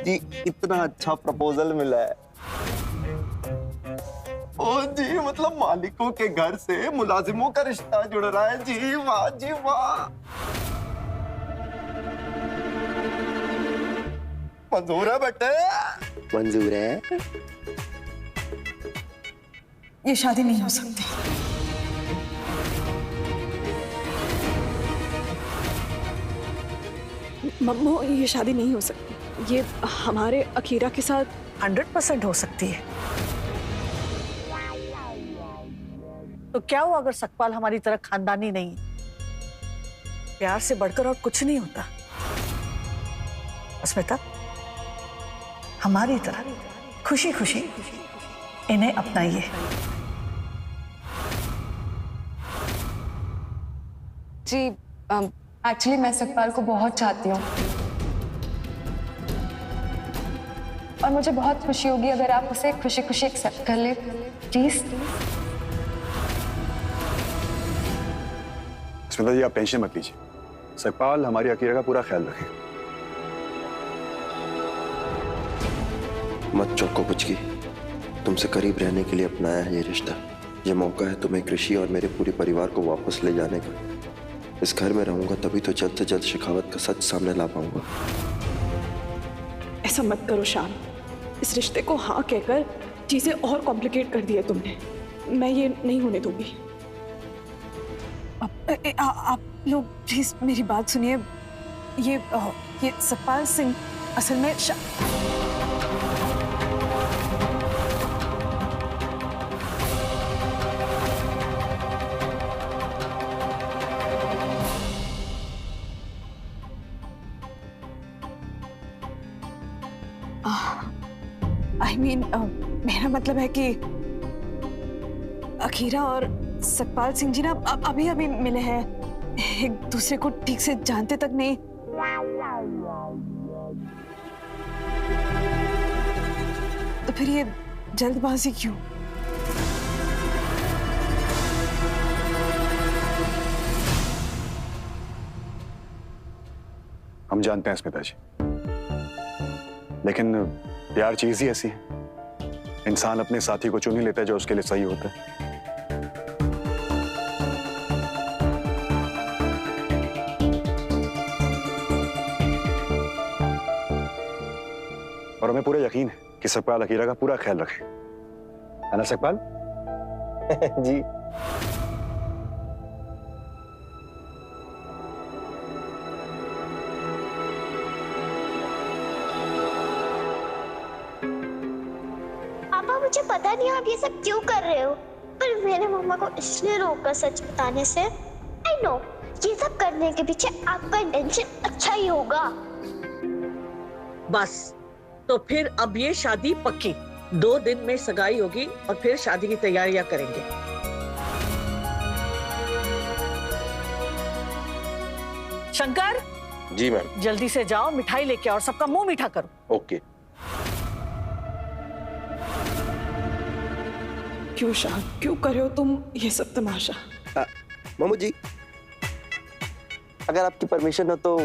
जी इतना अच्छा प्रपोजल मिला है। ओ जी मतलब मालिकों के घर से मुलाजिमों का रिश्ता जुड़ रहा है जी, वाह जी वाह। मंजूर है बेटे? मंजूर है। ये शादी नहीं हो सकती। मम्मू ये शादी नहीं हो सकती। ये हमारे अकीरा के साथ 100% हो सकती है। तो क्या हुआ अगर सकपाल हमारी तरह खानदानी नहीं है? प्यार से बढ़कर और कुछ नहीं होता। अस्मिता, हमारी तरह खुशी खुशी इन्हें अपनाइए। जी एक्चुअली मैं सकपाल को बहुत चाहती हूँ और मुझे बहुत खुशी होगी अगर आप उसे खुशी खुशी एक्सेप्ट कर ले प्लीज। अस्मिता जी आप टेंशन मत लीजिए, सकपाल हमारी अकीरा का पूरा ख्याल रखेगा। मत चौंको पुचकी, तुमसे करीब रहने के लिए अपनाया है ये रिश्ता। ये मौका है तुम्हें कृषि और मेरे पूरे परिवार को वापस ले जाने का। इस घर में रहूंगा तभी तो जल्द से जल्द शेखावत का सच सामने ला पाऊंगा। ऐसा मत करो शाम, इस रिश्ते को हाँ कहकर चीजें और कॉम्प्लिकेट कर दिया तुमने। मैं ये नहीं होने दूंगी। आप लोग प्लीज मेरी बात सुनिए। ये सकपाल सिंह असल में मेरा मतलब है कि अकीरा और सकपाल सिंह जी ना अभी अभी मिले हैं, एक दूसरे को ठीक से जानते तक नहीं। तो फिर ये जल्दबाजी क्यों? हम जानते हैं स्मिता जी, लेकिन प्यार चीज ही ऐसी है, इंसान अपने साथी को चुन ही लेता है जो उसके लिए सही होता है। और हमें पूरा यकीन है कि सकपाल अकीरा का पूरा ख्याल रखे, है ना सकपाल? जी मुझे पता नहीं आप ये सब क्यों कर रहे हो, पर मेरे मम्मा को इसलिए रोका सच बताने से। आई नो ये सब करने के पीछे आपका इंटेंशन अच्छा ही होगा। बस तो फिर अब ये शादी पक्की, 2 दिन में सगाई होगी और फिर शादी की तैयारियां करेंगे। शंकर जी मैम। जल्दी से जाओ, मिठाई लेके आओ और सबका मुंह मीठा करो। ओके। क्यों शाह, क्यों कर रहे हो तुम ये सब तमाशा? मामू जी अगर आपकी परमिशन हो तो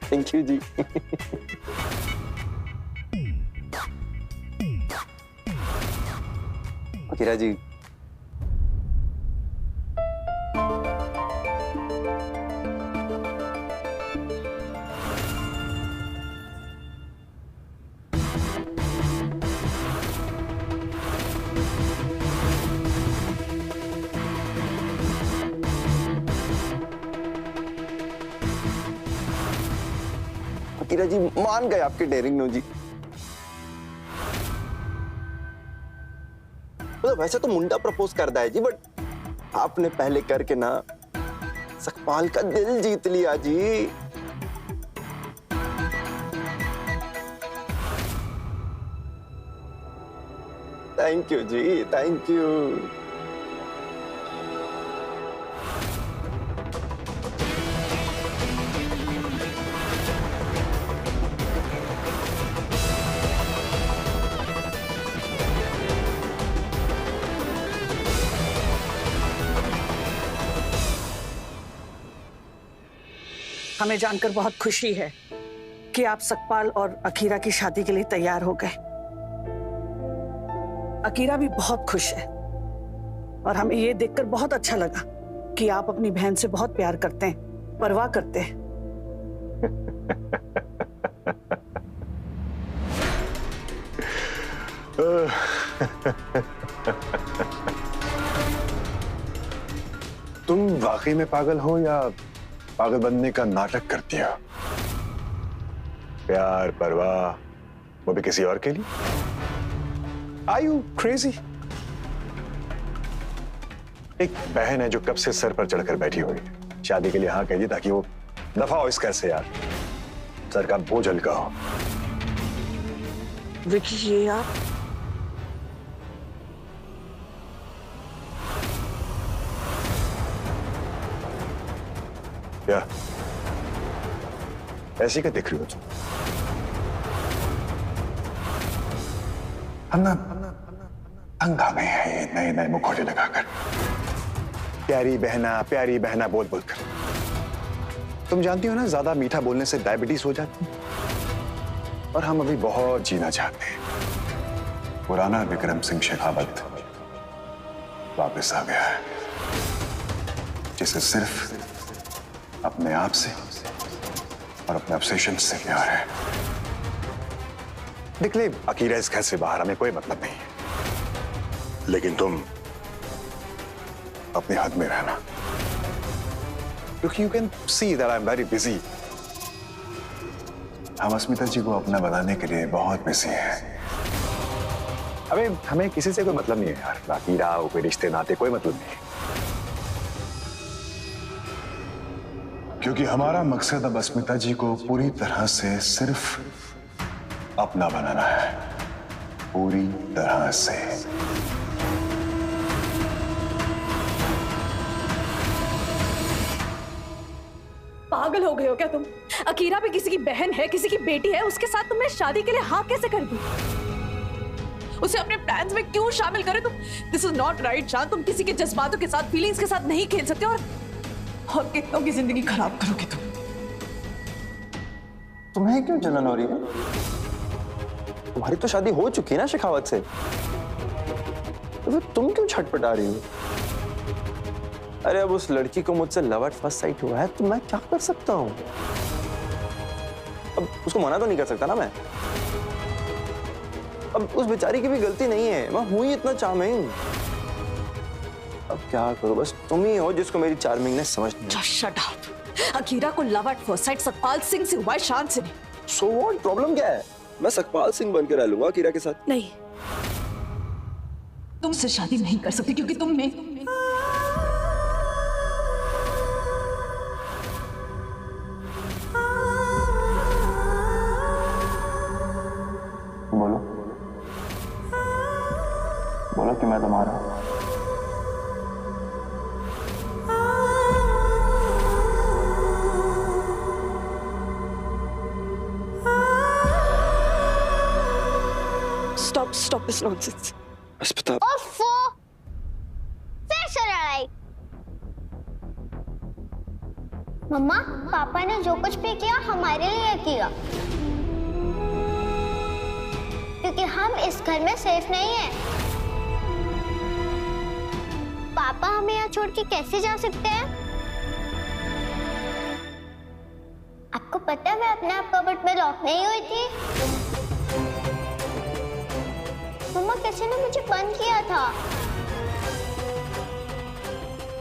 thank you ji. Akira ji Akira ji मान गए आपके डेयरिंग नो जी। मतलब वैसे तो मुंडा प्रपोज करता है जी, बट आपने पहले करके ना सकपाल का दिल जीत लिया ji. Thank you ji, thank you. हमें जानकर बहुत खुशी है कि आप सकपाल और अकीरा की शादी के लिए तैयार हो गए। अकीरा भी बहुत खुश है और हमें ये देखकर बहुत अच्छा लगा कि आप अपनी बहन से बहुत प्यार करते हैं, परवाह करते हैं। तुम वाकई में पागल हो या पागल बनने का नाटक करती हो? प्यार परवाह, वो भी किसी और के लिए? Are you crazy? एक बहन है जो कब से सर पर चढ़कर बैठी हुई है, शादी के लिए हाँ कहिए ताकि वो दफा हो इस घर से यार, सर का बोझ हल्का हो। विकी, ये आप क्या ऐसी क्या दिख रही हो तुम? अन्ना तंग आ गए हैं ये नए नए मुखौटे लगाकर, प्यारी बहना बोल बोल कर। तुम जानती हो ना, ज्यादा मीठा बोलने से डायबिटीज हो जाती है और हम अभी बहुत जीना चाहते हैं। पुराना विक्रम सिंह शेखावत वापस आ गया है, जिसे सिर्फ अपने आप से और अपने ऑब्सेशन से प्यार है। देख ले, अकीरा इस घर से बाहर, हमें कोई मतलब नहीं है, लेकिन तुम अपने हद में रहना, क्योंकि you can see that I am very busy. हम अस्मिता जी को अपना बनाने के लिए बहुत बिजी हैं। अबे हमें किसी से कोई मतलब नहीं है यार, अकीरा हो, कोई रिश्ते नाते, कोई मतलब नहीं है, क्योंकि हमारा मकसद अब अस्मिता जी को पूरी तरह से सिर्फ अपना बनाना है, पूरी तरह से। पागल हो गए हो क्या तुम? अकीरा भी किसी की बहन है, किसी की बेटी है, उसके साथ तुम्हें शादी के लिए हाँ कैसे कर दी? उसे अपने प्लान्स में क्यों शामिल करे तुम? दिस इज नॉट राइट शान, तुम किसी के जज्बातों के साथ, फीलिंग्स के साथ नहीं खेल सकते और कितनों की जिंदगी खराब करोगे तुम। तुम्हें क्यों जलन हो रही है? तुम्हारी तो शादी हो चुकी है ना शेखावत से, तो फिर तुम क्यों छटपटा रही हो? अरे अब उस लड़की को मुझसे लव एट फर्स्ट साइट हुआ है, तो मैं क्या कर सकता हूँ? अब उसको मना तो नहीं कर सकता ना मैं। अब उस बेचारी की भी गलती नहीं है, मैं हूं ही इतना चार्मिंग। अब क्या करो, बस तुम ही हो जिसको मेरी चार्मिंगनेस समझ नहीं। Just shut up। अकीरा को love at first sight Sakpal Singh से हुआ है, शान से नहीं। सो व्हाट, प्रॉब्लम क्या है? मैं सकपाल सिंह बन के रह लूंगा अकीरा के साथ। नहीं, तुमसे शादी नहीं कर सकती क्योंकि तुम में बोलो बोलो कि मैं तुम्हारा हूं। Stop this nonsense। अस्मिता, ओफो, फिर से लड़ाई। मम्मा, पापा ने जो कुछ भी किया हमारे लिए किया, क्योंकि हम इस घर में सेफ नहीं हैं। पापा हमें यहाँ छोड़ के कैसे जा सकते हैं? आपको पता है मैं अपने आप कबर्ड में लॉक नहीं हुई थी। मम्मा, किसी ने मुझे बंद किया था।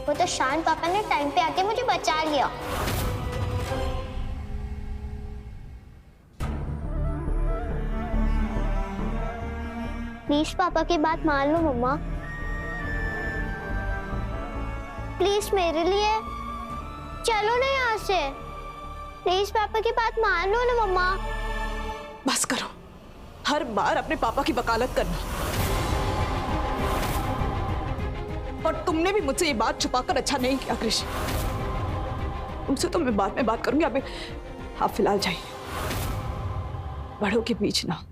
वो तो शान पापा ने टाइम पे आके मुझे बचा लिया। प्लीज पापा की बात मान लो मम्मा, प्लीज मेरे लिए चलो ना यहाँ से। प्लीज पापा की बात मान लो ना मम्मा। बस करो, हर बार अपने पापा की वकालत करना। और तुमने भी मुझसे ये बात छुपाकर अच्छा नहीं किया कृष। तुमसे तो मैं बाद में बात करूंगी, अभी आप फिलहाल जाइए। बड़ों के बीच ना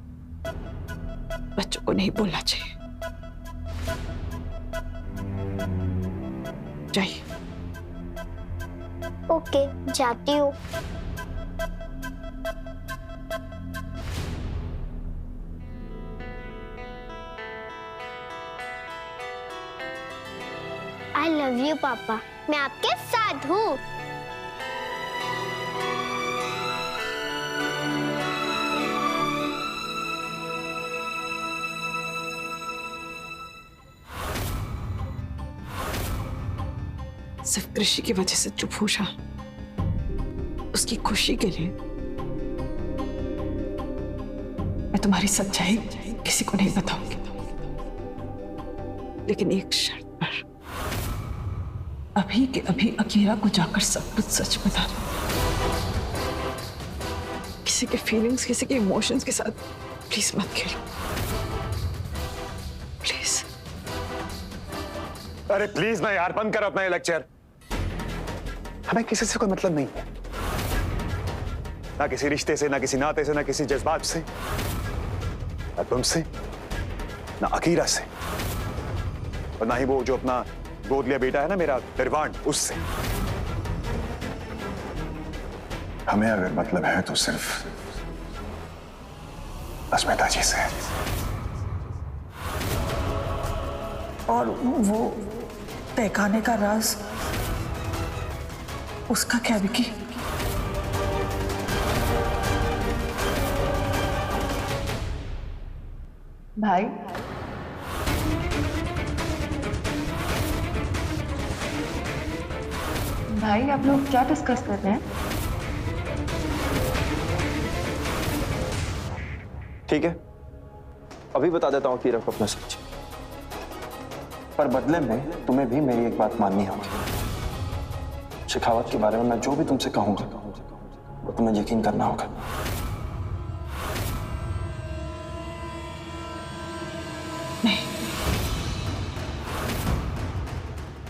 बच्चों को नहीं बोलना चाहिए। जाइए। ओके। ओके जाती हूँ। आई लव यू पापा, मैं आपके साथ हूँ। सिर्फ कृषि की वजह से चुप हो जा। उसकी खुशी के लिए मैं तुम्हारी सच्चाई किसी को नहीं बताऊंगी, लेकिन एक शर्त पर। अभी के अभी अकीरा को जाकर सब कुछ सच बता दो। किसी के फीलिंग्स, किसी के इमोशंस के साथ प्लीज मत खेलो, प्लीज। अरे प्लीज ना यार, बंद करो अपना ये लेक्चर। हमें किसी से कोई मतलब नहीं है, ना किसी रिश्ते से, ना किसी नाते से, ना किसी जज्बात से, ना तुमसे, ना अकीरा से, और ना ही वो जो अपना गोद लिया बेटा है ना मेरा निर्वाण, उससे। हमें अगर मतलब है तो सिर्फ अस्मिता जी से। और वो तहखाने का राज, उसका क्या विकी? भाई भाई आप लोग क्या डिस्कस कर रहे हैं? ठीक है, अभी बता देता हूँ अकीरा को अपना सच, पर बदले में तुम्हें भी मेरी एक बात माननी होगी। शेखावत के बारे में मैं जो भी तुमसे कहूंगा वो तुम्हें यकीन करना होगा। नहीं।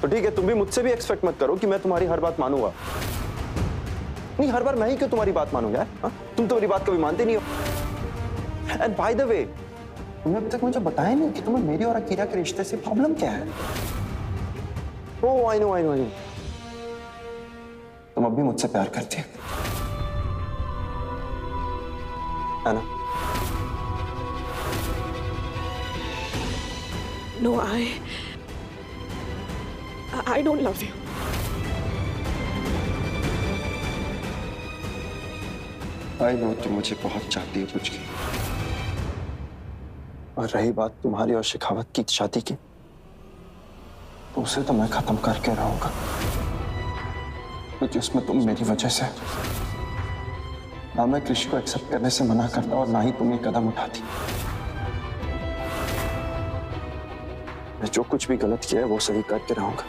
तो ठीक है, तुम भी मुझसे भी एक्सपेक्ट मत करो कि मैं तुम्हारी हर बात मानूंगा। नहीं, हर बार मैं ही क्यों तुम्हारी बात मानूंगा यार? तुम तो मेरी बात कभी मानते नहीं हो। एंड बाय द वे, तुमने अभी तक मुझे बताया नहीं कि तुम्हें मेरी और अकीरा के रिश्ते से प्रॉब्लम क्या है। Oh I know I know I know, तुम अब भी मुझसे प्यार करती है ना? No, I don't love you. I know तुम मुझे बहुत चाहती हो कुछ की। और रही बात तुम्हारी और शेखावत की शादी की, तो उसे तो मैं खत्म करके रहूंगा, क्योंकि उसमें तुम मेरी वजह से। ना मैं कृषि को एक्सेप्ट करने से मना करता और ना ही तुम ये कदम उठाती। मैं जो कुछ भी गलत किया है वो सही करके रहूंगा,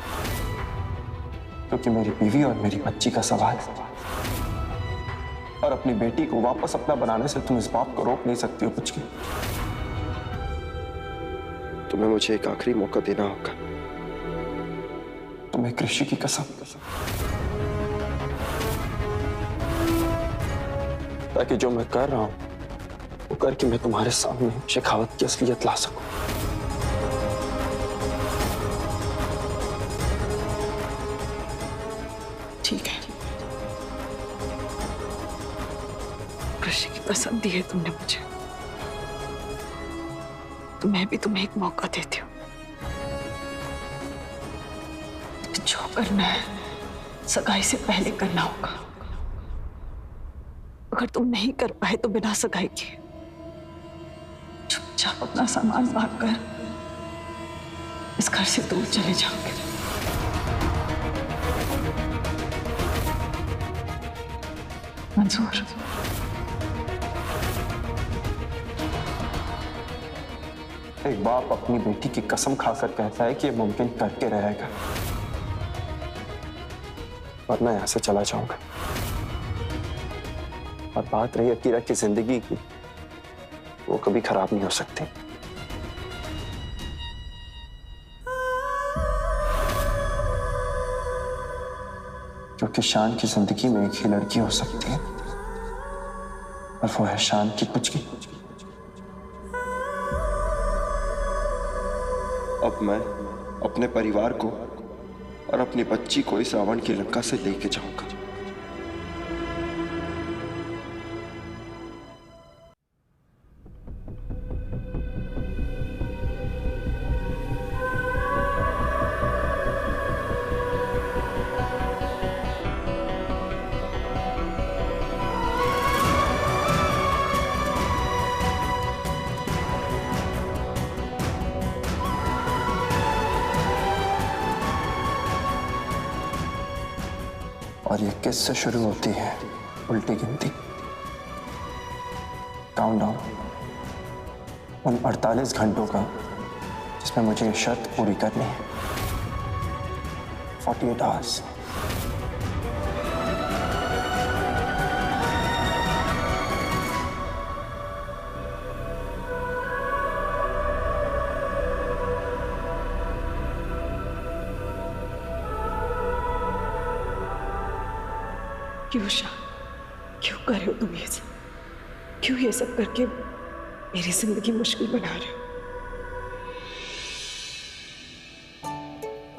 क्योंकि मेरी बीवी और मेरी बच्ची का सवाल है। और अपनी बेटी को वापस अपना बनाने से तुम इस बात को रोक नहीं सकती हो कुछ की। तुम्हें मुझे एक आखिरी मौका देना होगा। तुम्हें कृषि की कसम, ताकि जो मैं कर रहा हूं वो करके मैं तुम्हारे सामने शेखावत की असलियत ला सकूं। ठीक है, कृषि की कसम दी है तुमने मुझे, तो मैं भी तुम्हें एक मौका देती हूँ। जो करना है सगाई से पहले करना होगा। अगर तुम नहीं कर पाए तो बिना सगाई के चुपचाप अपना सामान भाग कर इस घर से दूर चले जाओगे। मंजूर? एक बाप अपनी बेटी की कसम खाकर कहता है कि ये मुमकिन करके रहेगा, वरना यहां से चला जाऊंगा। और बात रही अकीरा की जिंदगी की, वो कभी खराब नहीं हो सकती। क्योंकि शान की जिंदगी में एक ही लड़की हो सकती है, और वो है शान की पुचकी। अब मैं अपने परिवार को और अपनी बच्ची को इस रावण की लंका से लेके जाऊंगा। और ये किस से शुरू होती है? उल्टी गिनती, काउंटडाउन उन 48 घंटों का जिसमें मुझे ये शर्त पूरी करनी है। 48 आवर्स। क्यों शाह, क्यों कर रहे हो तुम ये सब? क्यों ये सब करके मेरी जिंदगी मुश्किल बना रहे हो?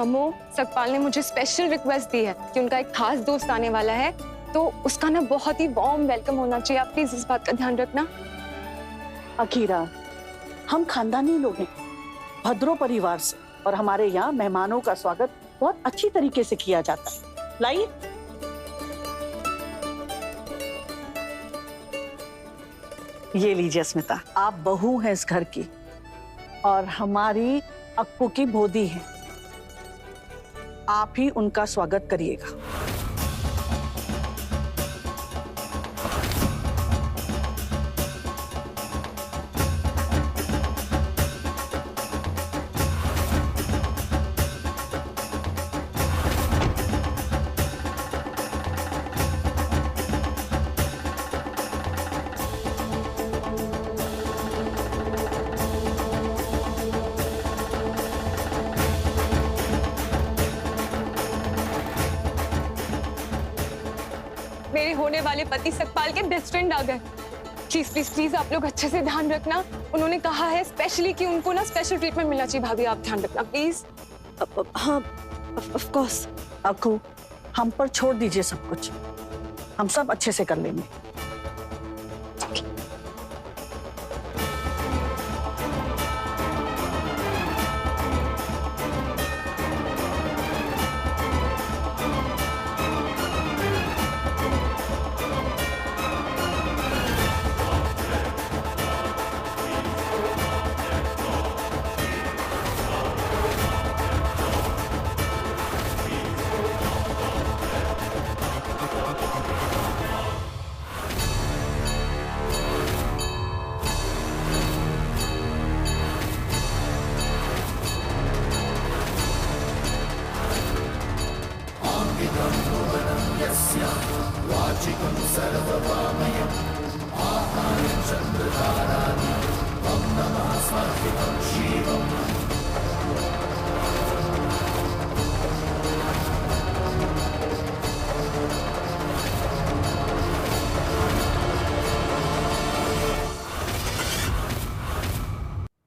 अम्मू, सकपाल ने मुझे स्पेशल रिक्वेस्ट दी है कि उनका एक खास दोस्त आने वाला है, तो उसका ना बहुत ही वार्म वेलकम होना चाहिए। आप प्लीज इस बात का ध्यान रखना। अकीरा, हम खानदानी लोग हैं, भद्रो परिवार से, और हमारे यहाँ मेहमानों का स्वागत बहुत अच्छी तरीके से किया जाता है। लाइए। ये लीजिए स्मिता, आप बहू हैं इस घर की और हमारी अक्कू की भोदी हैं। आप ही उनका स्वागत करिएगा। मेरे होने वाले पति सकपाल के बेस्ट फ्रेंड आ गए। प्लीज प्लीज प्लीज आप लोग अच्छे से ध्यान रखना। उन्होंने कहा है स्पेशली कि उनको ना स्पेशल ट्रीटमेंट मिलना चाहिए। भाभी आप ध्यान रखना प्लीज। हाँ, ऑफ कोर्स। अक्कू, हम पर छोड़ दीजिए सब कुछ, हम सब अच्छे से कर लेंगे।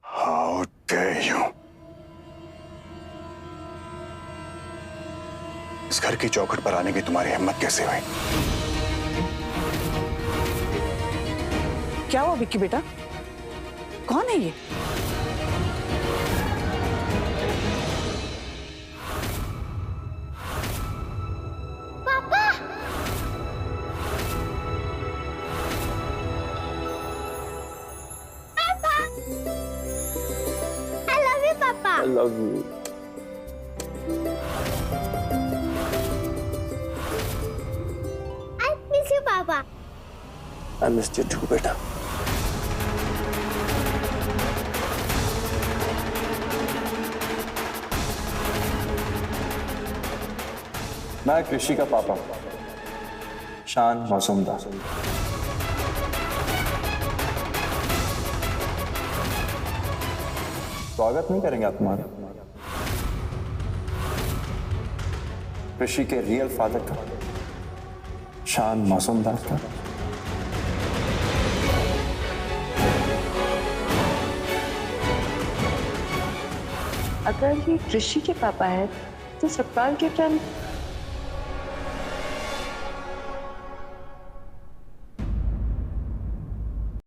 How dare you? इस घर की चौखट पर आने की तुम्हारी हिम्मत कैसे हुई? क्या हुआ विक्की बेटा, कौन है ये? पापा, पापा, I love you, पापा। I love you. I miss you, पापा। I missed you too, बेटा। मैं कृषि का पापा शान मौसुमदार। स्वागत नहीं करेंगे आप तुम्हारा? कृषि के रियल फादर का, शान मौसुमदार का। अगर ये कृषि के पापा है तो सकपाल के फ्रेंड